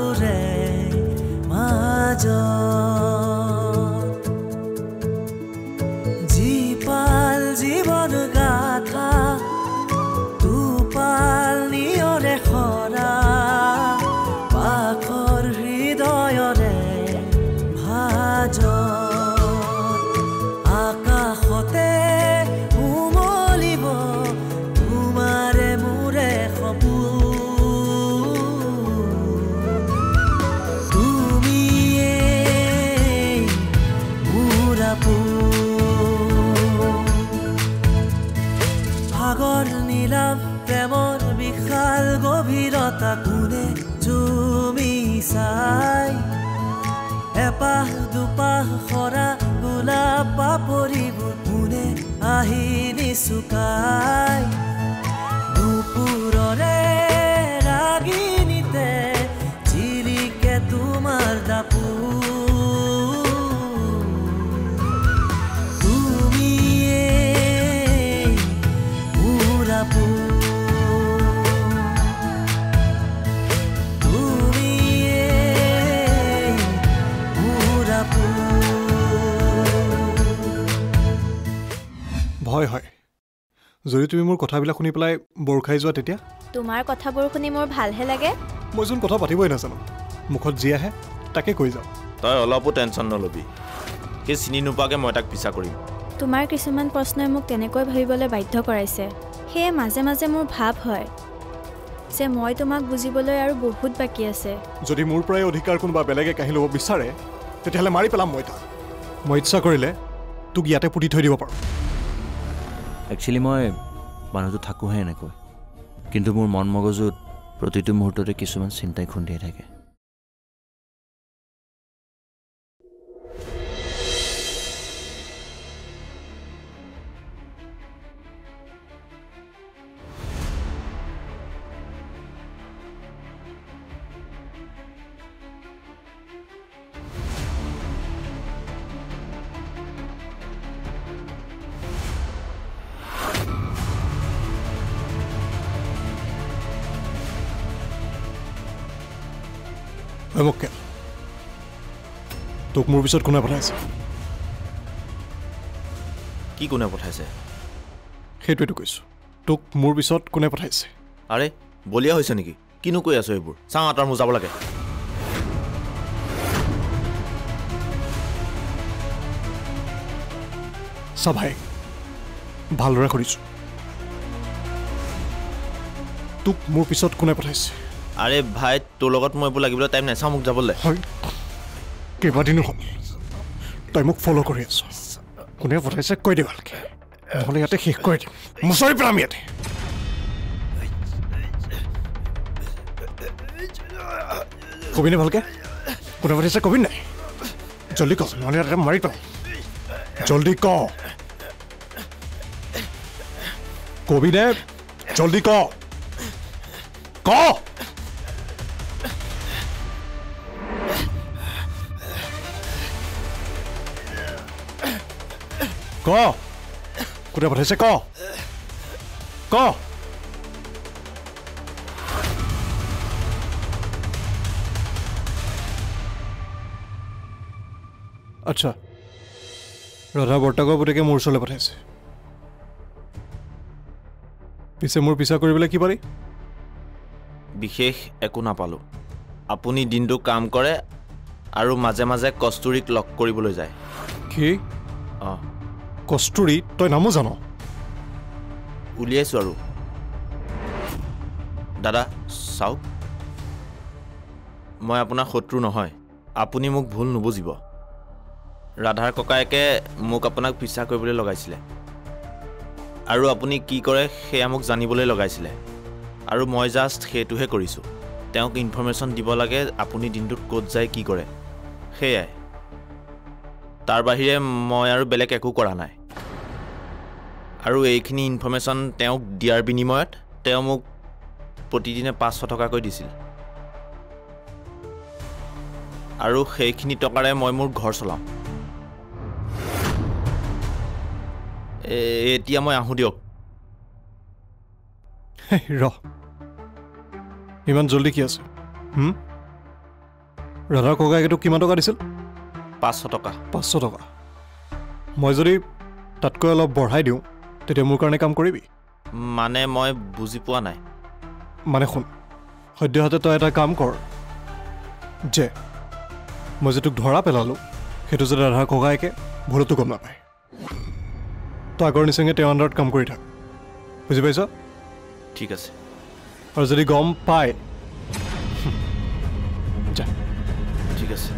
মোৰে মাজত জীপাল জীৱন গাথা দুপাল নিয়ৰে খৰা পাখৰ হৃদয়ৰে ভাজত আকাশতে উমলিব তোমাৰে মোৰে সাগৰ নীলাভ প্ৰেমৰ বিশাল গভীৰতা কোনে জুমি চাই এপাহ দুপাহ সৰা গোলাপ পাপৰিবোৰ কোনে আহি নিচুকাই দুপুৰৰে ৰাগিনীতে জিলিকে তোমাৰ দাপু ভয় হয় যদি তুমি মোৰ কথাবিলাক শুনি পেলাই বৰ খাই যোৱা তেতিয়া তোমাৰ কথাবোৰ শুনি মোৰ ভালহে লাগে মই যোন কথা পাতিবই নাজানো মুখত যি আহে তাকে কৈ যাওঁ তই অলপো টেনশ্যন নলবি সেই চিনি নোপোৱাকৈ মই তাক পিছা কৰিম তোমাৰ কিছুমান প্ৰশ্নই মোক তেনেকৈ ভাবিবলৈ বাধ্য কৰাইছে সেয়ে মাজে মাজে মোৰ ভাৱ হয় যে মই তোমাক বুজিবলৈ আৰু বহুত বাকী আছে যদি মোৰ পৰাই অধিকাৰ কোনোবা বেলেগে কাঢ়ি ল'ব বিচাৰে তেতিয়াহ'লে মাৰি পেলাম মই তাক মই ইচ্ছা কৰিলে তোক ইয়াতে পুতি থৈ দিব পাৰোঁ একচুৱেলি মই মানুহটো থাকোঁহে এনেকৈ কিন্তু মোৰ মন মগজুত প্ৰতিটো মুহূৰ্ততে কিছুমান চিন্তাই খুন্দিয়াই থাকে মক্কেল তোক মোৰ পিছত কোনে পঠাইছে কি কোনে পঠাইছে সেইটোৱেতো কৈছোঁ তোক মোৰ পিছত কোনে পঠাইছে আৰে বলিয়া হৈছে নেকি কিনো কৈ আছো এইবোৰ চাওঁ আঁতৰ মোৰ যাব লাগে চা ভাই ভালদৰে কৰিছোঁ তোক মোৰ পিছত কোনে পঠাইছে আৰে ভাই তোৰ লগত মই এইবোৰ লাগিবলৈ টাইম নাই চাওঁ মোক যাবলৈ হয় কেইবাদিনো হ'ল তই মোক ফ'ল' কৰি আছ কোনে পঠাইছে কৈ দে ভালকৈ নহ'লে ইয়াতে শেষ কৰি দিম মুচৰি পেলাম ইয়াতে কবিনে ভালকৈ কোনে পঠাইছে কবি নাই জলদি ক নহ'লে ইয়াতে মাৰি পেলাম জলদি ক কবিনে জলদি ক ক ক কোনে পঠাইছে ক ক আচ্ছা ৰাধা বৰ্তাকৰ পুতেকে মোৰ ওচৰলৈ পঠাইছে পিছে মোৰ পিছা কৰিবলৈ কি পাৰি বিশেষ একো নাপালোঁ আপুনি দিনটো কাম কৰে আৰু মাজে মাজে কস্তুৰীক লগ কৰিবলৈ যায় কি অঁ কস্তুৰী তই নামো জানো উলিয়াইছোঁ আৰু দাদা চাওক মই আপোনাৰ শত্ৰু নহয় আপুনি মোক ভুল নুবুজিব ৰাধাৰ ককায়েকে মোক আপোনাক পিছা কৰিবলৈ লগাইছিলে আৰু আপুনি কি কৰে সেয়া মোক জানিবলৈ লগাইছিলে আৰু মই জাষ্ট সেইটোহে কৰিছোঁ তেওঁক ইনফৰমেশ্যন দিব লাগে আপুনি দিনটোত ক'ত যায় কি কৰে সেয়াই তাৰ বাহিৰে মই আৰু বেলেগ একো কৰা নাই আৰু এইখিনি ইনফৰমেশ্যন তেওঁক দিয়াৰ বিনিময়ত তেওঁ মোক প্ৰতিদিনে 500 টকাকৈ দিছিল আৰু সেইখিনি টকাৰে মই মোৰ ঘৰ চলাওঁ এতিয়া মই আহোঁ দিয়ক ৰ ইমান জলদি কি আছে ৰাধাৰ ককায়েকে তোক কিমান টকা দিছিল 500 টকা 500 টকা মই যদি তাতকৈ অলপ বঢ়াই দিওঁ তেতিয়া মোৰ কাৰণে কাম কৰিবি মানে মই বুজি পোৱা নাই মানে শুন সদ্যহতে তই এটা কাম কৰ যে মই যে তোক ধৰা পেলালোঁ সেইটো যদি ৰাধাৰ ককায়েকে ভুলতো গম নাপায় তই আগৰ নিচিনাকৈ তেওঁৰ আণ্ডাৰত কাম কৰি থাক বুজি পাইছ ঠিক আছে আৰু যদি গম পায় যা ঠিক আছে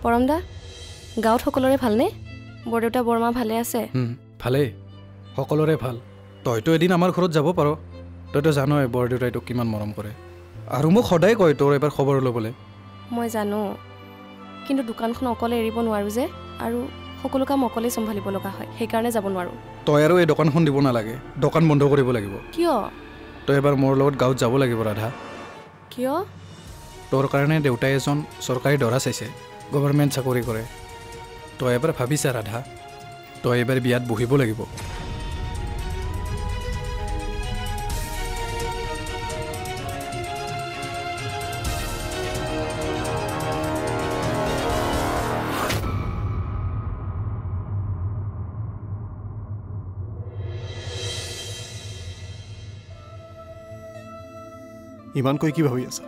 পৰমদা গাঁৱত সকলোৰে ভালনে বৰদেউতা বৰমা ভালে আছে ভালেই সকলোৰে ভাল তইতো এদিন আমাৰ ঘৰত যাব পাৰ তইতো জানই বৰদেউতাই তোক কিমান মৰম কৰে আৰু মোক সদায় কয় তোৰ এবাৰ খবৰ ল'বলৈ মই জানো কিন্তু দোকানখন অকলে এৰিব নোৱাৰোঁ যে আৰু সকলো কাম অকলে চম্ভালিব লগা হয় সেইকাৰণে যাব নোৱাৰোঁ তই আৰু এই দোকানখন দিব নালাগে দোকান বন্ধ কৰিব লাগিব কিয় তই এবাৰ মোৰ লগত গাঁৱত যাব লাগিব ৰাধা কিয় তোৰ কাৰণে দেউতাই এজন চৰকাৰী দৰা চাইছে গভৰ্ণমেণ্ট চাকৰি কৰে তই এবাৰ ভাবিছা ৰাধা তই এবাৰ বিয়াত বহিব লাগিব ইমানকৈ কি ভাবি আছা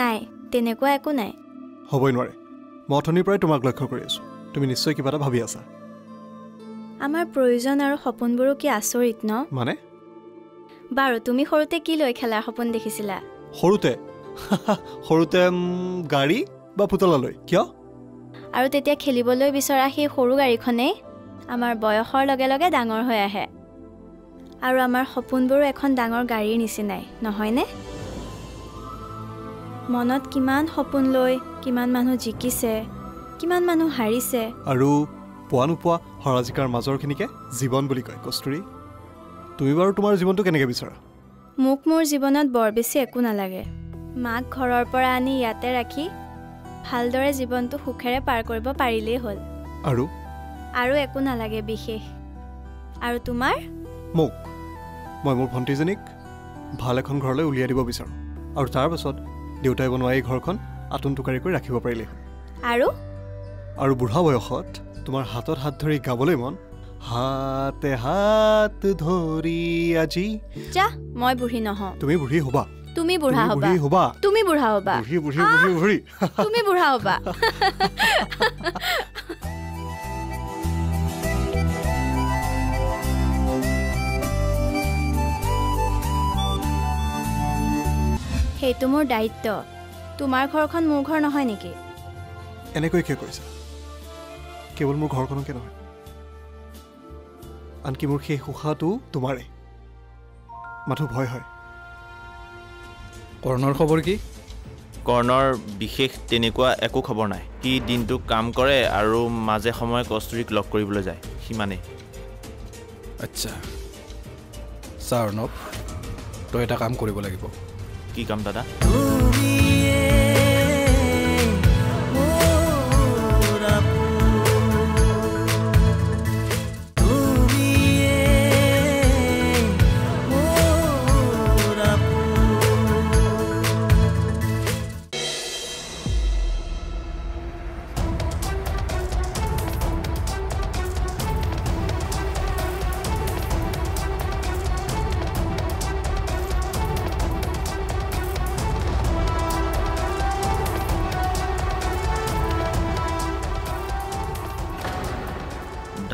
নাই তেনেকুৱা একো নাই হ'বই নোৱাৰে মই অথনিৰ পৰাই তোমাক লক্ষ্য কৰি আছোঁ তুমি নিশ্চয় কিবা এটা ভাবি আছা আমাৰ প্ৰয়োজন আৰু সপোনবোৰো কি আচৰিত ন মানে বাৰু তুমি সৰুতে কি লৈ খেলাৰ সপোন দেখিছিলা সৰুতে সৰুতে গাড়ী বা পুতলা লৈ কিয় আৰু তেতিয়া খেলিবলৈ বিচৰা সেই সৰু গাড়ীখনেই আমাৰ বয়সৰ লগে লগে ডাঙৰ হৈ আহে আৰু আমাৰ সপোনবোৰো এখন ডাঙৰ গাড়ীৰ নিচিনাই নহয়নে মনত কিমান সপোন লৈ কিমান মানুহ জিকিছে কিমান মানুহ হাৰিছে আৰু পোৱা নোপোৱা হৰাজিকাৰ মাজৰখিনিকে জীৱন বুলি কয় কস্তুৰী তুমি বাৰু তোমাৰ জীৱনটো কেনেকৈ বিচৰা মোক মোৰ জীৱনত বৰ বেছি একো নালাগে মাক ঘৰৰ পৰা আনি ইয়াতে ৰাখি ভালদৰে জীৱনটো সুখেৰে পাৰ কৰিব পাৰিলেই হ'ল আৰু একো নালাগে বিশেষ আৰু তোমাৰ মোক মই মোৰ ভণ্টিজনীক ভাল এখন ঘৰলৈ উলিয়াই দিব বিচাৰোঁ আৰু তাৰ পাছত দেউতাই বনোৱা এই ঘৰখন আটোন টোকাৰি কৰি ৰাখিব পাৰিলেই হ'ল আৰু বুঢ়া বয়সত তোমাৰ হাতত হাত ধৰি গাবলৈ মন হাতে হাত ধৰি আজি যা মই বুঢ়ী নহওঁ তুমি বুঢ়ী হ'বা তুমি বুঢ়া হ'বা তুমি বুঢ়া হ'বা বুঢ়ী তুমি বুঢ়া হ'বা সেইটো মোৰ দায়িত্ব তোমাৰ ঘৰখন মোৰ ঘৰ নহয় নেকি এনেকৈ কিয় কৰিছা কেৱল মোৰ ঘৰখনকে নহয় আনকি মোৰ সেই সুখাটো তোমাৰে মাথো ভয় হয় কৰ্ণৰ খবৰ কি কৰ্ণৰ বিশেষ তেনেকুৱা একো খবৰ নাই সি দিনটো কাম কৰে আৰু মাজে সময়ে কস্তুৰীক লগ কৰিবলৈ যায় সিমানেই আচ্ছা চা অৰ্ণৱ তই এটা কাম কৰিব লাগিব কি কাম দাদা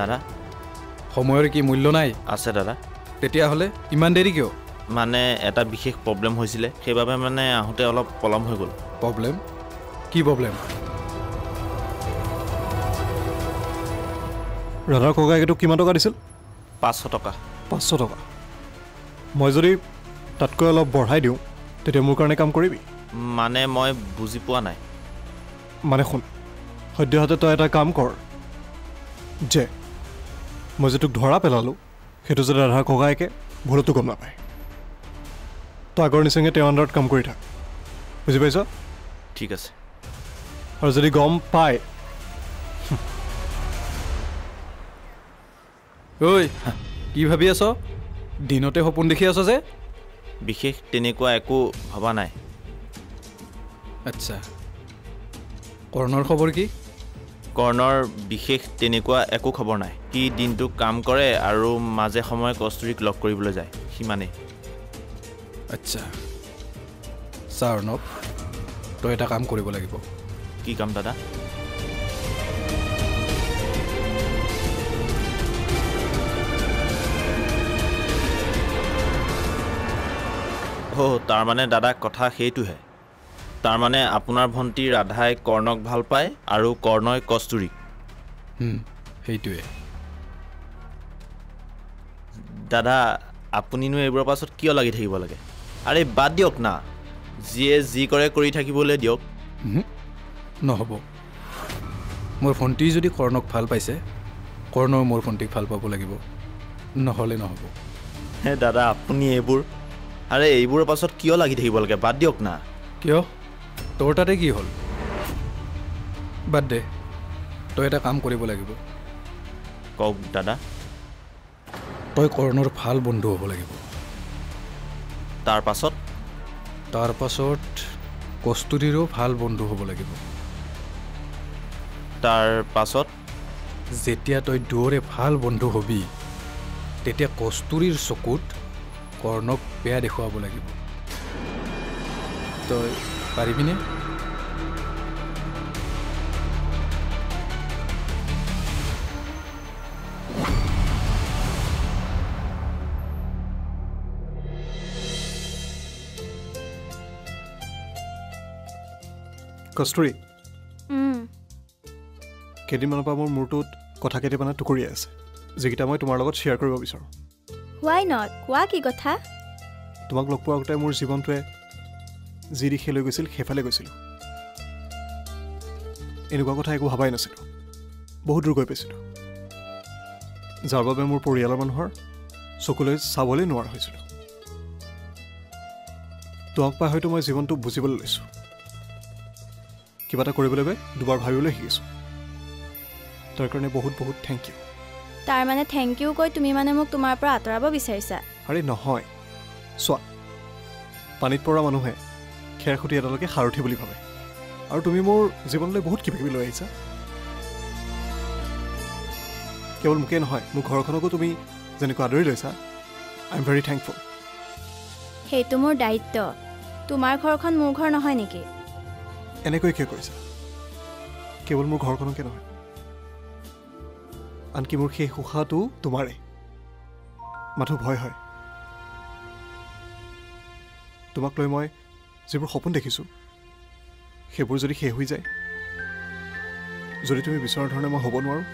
দাদা সময়ৰ কি মূল্য নাই আছে দাদা তেতিয়াহ'লে ইমান দেৰি কিয় মানে এটা বিশেষ প্ৰব্লেম হৈছিলে সেইবাবে মানে আহোঁতে অলপ পলম হৈ গ'ল প্ৰব্লেম কি প্ৰব্লেম ৰাধাৰ ককায়েকে তোক কিমান টকা দিছিল 500 টকা 500 টকা মই যদি তাতকৈ অলপ বঢ়াই দিওঁ তেতিয়া মোৰ কাৰণে কাম কৰিবি মানে মই বুজি পোৱা নাই মানে শুন সদ্যহতে তই এটা কাম কৰ যে মই যে তোক ধৰা পেলালোঁ সেইটো যদি ৰাধাৰ ককায়েকে ভুলতো গম নাপায় তই আগৰ নিচিনাকৈ তেওঁৰ আণ্ডাৰত কাম কৰি থাক বুজি পাইছ ঠিক আছে আৰু যদি গম পায় ঐ কি ভাবি আছ দিনতে সপোন দেখি আছ যে বিশেষ তেনেকুৱা একো ভবা নাই আচ্ছা কৰ্ণৰ খবৰ কি কৰ্ণৰ বিশেষ তেনেকুৱা একো খবৰ নাই কি দিনটো কাম কৰে আৰু মাজে সময়ে কস্তুৰীক লগ কৰিবলৈ যায় সিমানেই আচ্ছা চা অৰ্ণৱ তই এটা কাম কৰিব লাগিব কি কাম দাদা তাৰমানে দাদা কথা সেইটোহে তাৰমানে আপোনাৰ ভণ্টি ৰাধাই কৰ্ণক ভাল পায় আৰু কৰ্ণই কস্তুৰীক সেইটোৱে দাদা আপুনিনো এইবোৰৰ পাছত কিয় লাগি থাকিব লাগে আৰে বাদ দিয়ক না যিয়ে যি কৰে কৰি থাকিবলৈ দিয়ক নহ'ব মোৰ ভণ্টি যদি কৰ্ণক ভাল পাইছে কৰ্ণও মোৰ ভণ্টিক ভাল পাব লাগিব নহ'লে নহ'ব হে দাদা আপুনি আৰে এইবোৰৰ পাছত কিয় লাগি থাকিব লাগে বাদ দিয়ক না কিয় তোৰ তাতে কি হ'ল বাদ দে তই এটা কাম কৰিব লাগিব কওক দাদা তই কৰ্ণৰ ভাল বন্ধু হ'ব লাগিব তাৰ পাছত কস্তুৰীৰো ভাল বন্ধু হ'ব লাগিব তাৰ পাছত যেতিয়া তই দুয়োৰে ভাল বন্ধু হবি তেতিয়া কস্তুৰীৰ চকুত কৰ্ণক বেয়া দেখুৱাব লাগিব তই পাৰিবিনে কস্তুৰী কেইদিনমানৰ পৰা মোৰ মূৰটোত কথা কেইটামানে টুকুৰিয়াই আছে যিকেইটা মই তোমাৰ লগত শ্বেয়াৰ কৰিব বিচাৰোঁ হোৱাই নট কোৱা কি কথা তোমাক লগ পোৱাৰ আগতে মোৰ জীৱনটোৱে যি দিশে লৈ গৈছিল সেইফালে গৈছিলোঁ এনেকুৱা কথা একো ভবাই নাছিলোঁ বহুত দূৰ গৈ পাইছিলোঁ যাৰ বাবে মোৰ পৰিয়ালৰ মানুহৰ চকুলৈ চাবলৈ নোৱাৰা হৈছিলোঁ তোমাক পাই হয়তো মই জীৱনটো বুজিবলৈ লৈছোঁ কিবা এটা কৰিবলৈ গৈ দুবাৰ ভাবিবলৈ শিকিছোঁ তাৰ কাৰণে বহুত বহুত থেংক ইউ তাৰমানে থেংক ইউ কৈ তুমি মানে মোক তোমাৰ পৰা আঁতৰাব বিচাৰিছা আৰে নহয় চোৱা পানীত পৰা মানুহে খেৰ খুটি এডালকে সাৰথি বুলি ভাবে আৰু তুমি মোৰ জীৱনলৈ বহুত কিবা কিবি লৈ আহিছা কেৱল মোকেই নহয় মোৰ ঘৰখনকো তুমি যেনেকৈ আদৰি লৈছা আই এম ভেৰি থেংকফুল সেইটো মোৰ দায়িত্ব তোমাৰ ঘৰখন মোৰ ঘৰ নহয় নেকি এনেকৈ কিয় কৰিছা কেৱল মোৰ ঘৰখনকে নহয় আনকি মোৰ সেই সুখাটো তোমাৰে মাথো ভয় হয় তোমাক লৈ মই যিবোৰ সপোন দেখিছোঁ সেইবোৰ যদি শেষ হৈ যায় যদি তুমি বিচৰা ধৰণে মই হ'ব নোৱাৰোঁ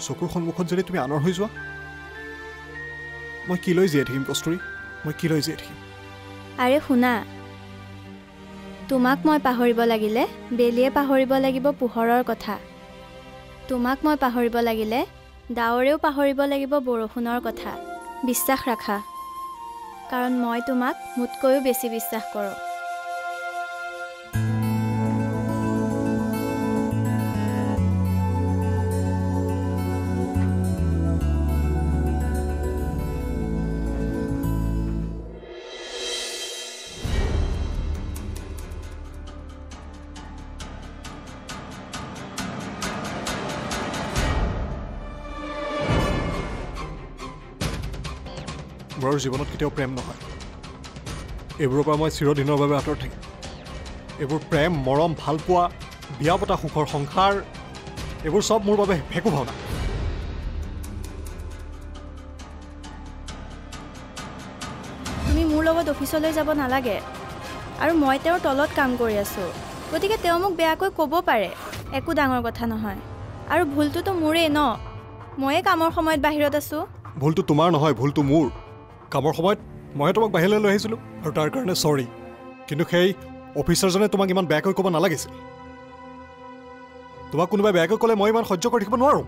চকুৰ সন্মুখত যদি তুমি আনৰ হৈ যোৱা মই কি লৈ জীয়াই থাকিম কস্তুৰী মই কি লৈ জীয়াই থাকিম আৰে শুনা তোমাক মই পাহৰিব লাগিলে বেলিয়ে পাহৰিব লাগিব পোহৰৰ কথা তোমাক মই পাহৰিব লাগিলে ডাৱৰেও পাহৰিব লাগিব বৰষুণৰ কথা বিশ্বাস ৰাখা কাৰণ মই তোমাক মোতকৈও বেছি বিশ্বাস কৰোঁ মোৰ জীৱনত কেতিয়াও প্ৰেম নহয় এইবোৰৰ পৰা মই চিৰদিনৰ বাবে আঁতৰত থাকিম এইবোৰ প্ৰেম মৰম ভালপোৱা বিয়া পতা সুখৰ সংসাৰ এইবোৰ চব মোৰ বাবে ভেকু ভাওনা তুমি মোৰ লগত অফিচলৈ যাব নালাগে আৰু মই তেওঁৰ তলত কাম কৰি আছোঁ গতিকে তেওঁ মোক বেয়াকৈ ক'ব পাৰে একো ডাঙৰ কথা নহয় আৰু ভুলটোতো মোৰেই ন ময়ে কামৰ সময়ত বাহিৰত আছোঁ ভুলটো তোমাৰ নহয় ভুলটো মোৰ কামৰ সময়ত মই তোমাক বাহিৰলৈ লৈ আহিছিলোঁ আৰু তাৰ কাৰণে চৰি কিন্তু সেই অফিচাৰজনে তোমাক ইমান বেয়াকৈ ক'ব নালাগিছিল তোমাক কোনোবাই বেয়াকৈ ক'লে মই ইমান সহ্য কৰি থাকিব নোৱাৰোঁ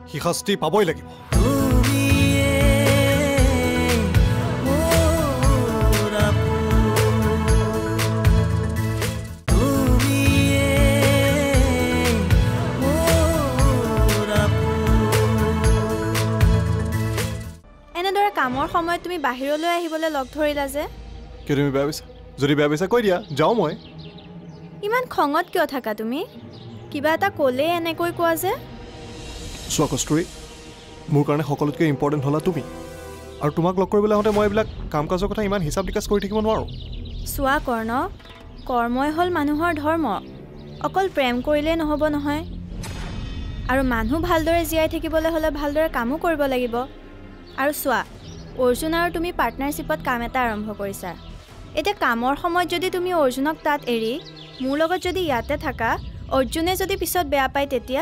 সি শাস্তি পাবই লাগিব কামৰ সময়ত তুমি বাহিৰলৈ আহিবলৈ লগ ধৰিলা যে কিয় তুমি বেয়া পাইছা যদি বেয়া পাইছা কৈ দিয়া যাওঁ মই ইমান খঙত কিয় থাকা তুমি কিবা এটা ক'লে এনেকৈ কোৱা যে চোৱা কস্তুৰী মোৰ কাৰণে সকলোতকৈ ইম্পৰ্টেণ্ট হ'লা তুমি আৰু তোমাক লগ কৰিবলৈ আহোঁতে মই এইবিলাক কাম কাজৰ কথা ইমান হিচাপ নিকাচ কৰি থাকিব নোৱাৰোঁ চোৱা কৰ্ণ কৰ্মই হ'ল মানুহৰ ধৰ্ম অকল প্ৰেম কৰিলেই নহ'ব নহয় আৰু মানুহ ভালদৰে জীয়াই থাকিবলৈ হ'লে ভালদৰে কামো কৰিব লাগিব আৰু চোৱা অৰ্জুন আৰু তুমি পাৰ্টনাৰশ্বিপত কাম এটা আৰম্ভ কৰিছা এতিয়া কামৰ সময়ত যদি তুমি অৰ্জুনক তাত এৰি মোৰ লগত যদি ইয়াতে থাকা অৰ্জুনে যদি পিছত বেয়া পায় তেতিয়া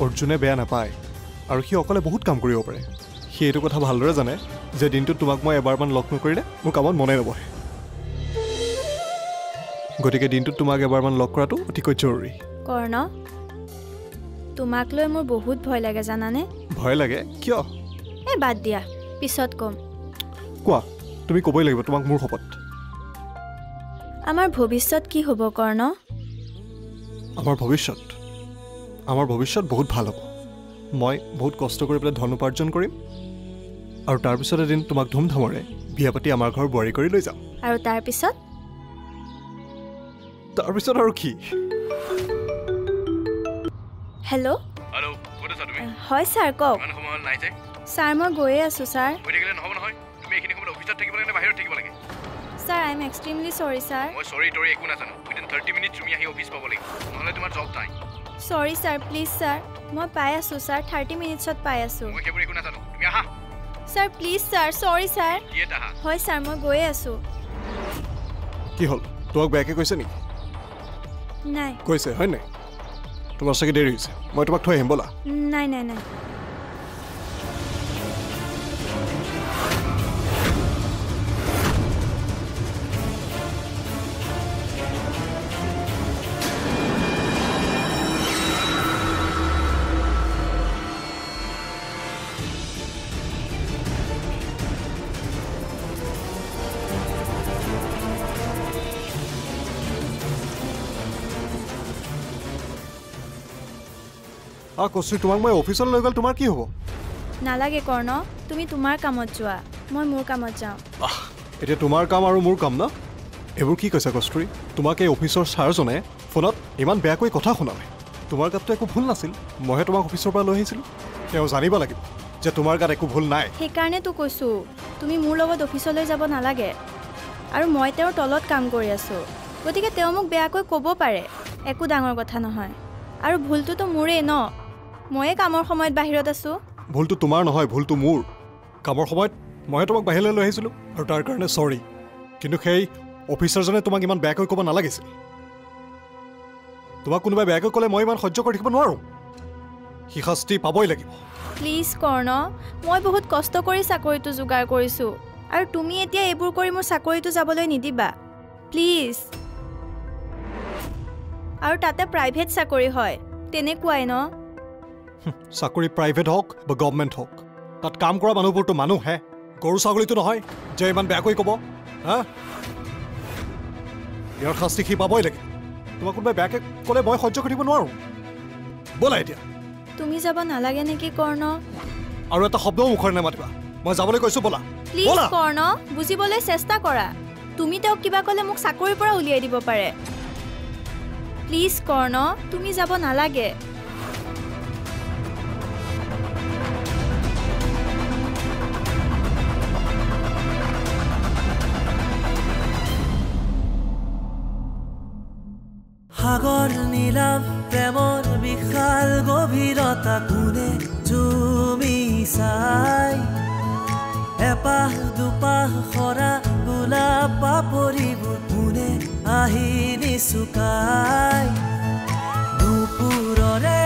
অৰ্জুনে বেয়া নাপায় আৰু সি অকলে বহুত কাম কৰিব পাৰে সি এইটো কথা ভালদৰে জানে যে দিনটোত তোমাক মই এবাৰমান লগ নকৰিলে মোৰ কামত মনে নবহে গতিকে দিনটোত তোমাক এবাৰমান লগ কৰাটো অতিকৈ জৰুৰী কৰ্ণ তোমাক লৈ মোৰ বহুত ভয় লাগে জানানে ভয় লাগে কিয় এই বাদ দিয়া পিছত ক'ম কোৱা তুমি ক'বই লাগিব তোমাক মোৰ শপত আমাৰ ভৱিষ্যত কি হ'ব কৰ্ণ আমাৰ ভৱিষ্যত বহুত ভাল হ'ব মই বহুত কষ্ট কৰি পেলাই ধন উপাৰ্জন কৰিম আৰু তাৰপিছত এদিন তোমাক ধুমধামৰে বিয়া পাতি আমাৰ ঘৰ বোৱাৰী কৰি লৈ যাম আৰু তাৰপিছত আৰু কি হেল্ল' হেল্ল' ক'ত আছা তুমি হয় ছাৰ কওক ইমান সময় নাই যে ছাৰ মই গৈয়ে আছোঁ ছাৰ হৈ থাকিলে নহ'ব নহয় তুমি এইখিনি সময়ত অফিচত থাকিব লাগে নে বাহিৰত থাকিব লাগে ছাৰ আই এম এক্সট্ৰিমলি চৰি ছাৰ মই চৰি তৰি একো নাজানো উইদিন 30 মিনিট তুমি আহি অফিচ পাব লাগিব নহ'লে তোমাৰ জব নাই চৰি ছাৰ প্লিজ ছাৰ মই পাই আছোঁ ছাৰ 30 মিনিটছত পাই আছোঁ মই সেইবোৰ একো নাজানো তুমি আহা ছাৰ প্লিজ ছাৰ চৰি ছাৰ কিয়ে আহা হয় ছাৰ মই গৈয়ে আছোঁ কি হ'ল তোমাক বেয়াকৈ কৈছে নেকি নাই কৈছে হয় নাই তোমাৰ চাগে দেৰি হৈছে মই তোমাক থৈ আহিম ব'লা নাই নাই নাই কস্তুৰী তোমাক মই অফিচলৈ লৈ গ'ল তোমাৰ কি হ'ব নালাগে কৰ্ণ তুমি তোমাৰ কামত যোৱা মই মোৰ কামত যাওঁ এতিয়া তোমাৰ কাম আৰু মোৰ কাম ন এইবোৰ কি কৈছা কস্তুৰী তোমাক এই অফিচৰ ছাৰজনে ফোনত ইমান বেয়াকৈ কথা শুনালে তোমাৰ গাততো একো ভুল নাছিল মইহে তোমাক অফিচৰ পৰা লৈ আহিছিলোঁ তেওঁ জানিব লাগিব যে তোমাৰ গাত একো ভুল নাই সেইকাৰণেতো কৈছোঁ তুমি মোৰ লগত অফিচলৈ যাব নালাগে আৰু মই তেওঁৰ তলত কাম কৰি আছোঁ গতিকে তেওঁ মোক বেয়াকৈ ক'ব পাৰে একো ডাঙৰ কথা নহয় আৰু ভুলটোতো মোৰেই ন ময়ে কামৰ সময়ত বাহিৰত আছোঁ ভুলটো তোমাৰ নহয় ভুলটো মোৰ কামৰ সময়ত মইহে তোমাক বাহিৰলৈ লৈ আহিছিলোঁ আৰু তাৰ কাৰণে চৰি কিন্তু সেই অফিচাৰজনে তোমাক ইমান বেয়াকৈ ক'ব নালাগিছিল তোমাক কোনোবাই বেয়াকৈ ক'লে মই ইমান সহ্য কৰি থাকিব নোৱাৰোঁ সি শাস্তি পাবই লাগিব প্লিজ কৰ্ণ মই বহুত কষ্ট কৰি চাকৰিটো যোগাৰ কৰিছোঁ আৰু তুমি এতিয়া এইবোৰ কৰি মোৰ চাকৰিটো যাবলৈ নিদিবা প্লিজ আৰু তাতে প্ৰাইভেট চাকৰি হয় তেনেকুৱাই ন চাকৰি প্ৰাইভেট হওক বা গভৰ্ণমেণ্ট হওক তাত কাম কৰা মানুহবোৰতো মানুহহে গৰু ছাগলীটো নহয় যে ইমান বেয়াকৈ ক'ব হা ইয়াৰ শাস্তি সি পাবই লাগে তোমাক কোনোবাই বেয়াকৈ ক'লে মই সহ্য কৰিব নোৱাৰোঁ ব'লা এতিয়া তুমি যাব নালাগে নেকি কৰ্ণ আৰু এটা শব্দও মুখেৰে নামাতিবা মই যাবলৈ কৈছোঁ ব'লা প্লিজ কৰ্ণ বুজিবলৈ চেষ্টা কৰা তুমি তেওঁক কিবা ক'লে মোক চাকৰিৰ পৰা উলিয়াই দিব পাৰে প্লিজ কৰ্ণ তুমি যাব নালাগে সাগৰ নীলাভ প্ৰেমৰ বিশাল গভীৰতা কোনে তুমি চাই এপাহ দুপাহ সৰা গোলাপ পাপৰিবোৰ কোনে আহি নিচুকাই দুপুৰৰে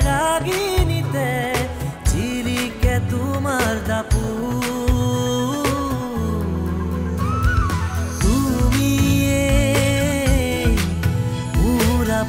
ৰাগিনীতে চিৰিকে তোমাৰ দাপু তুমিয়ে পুৰা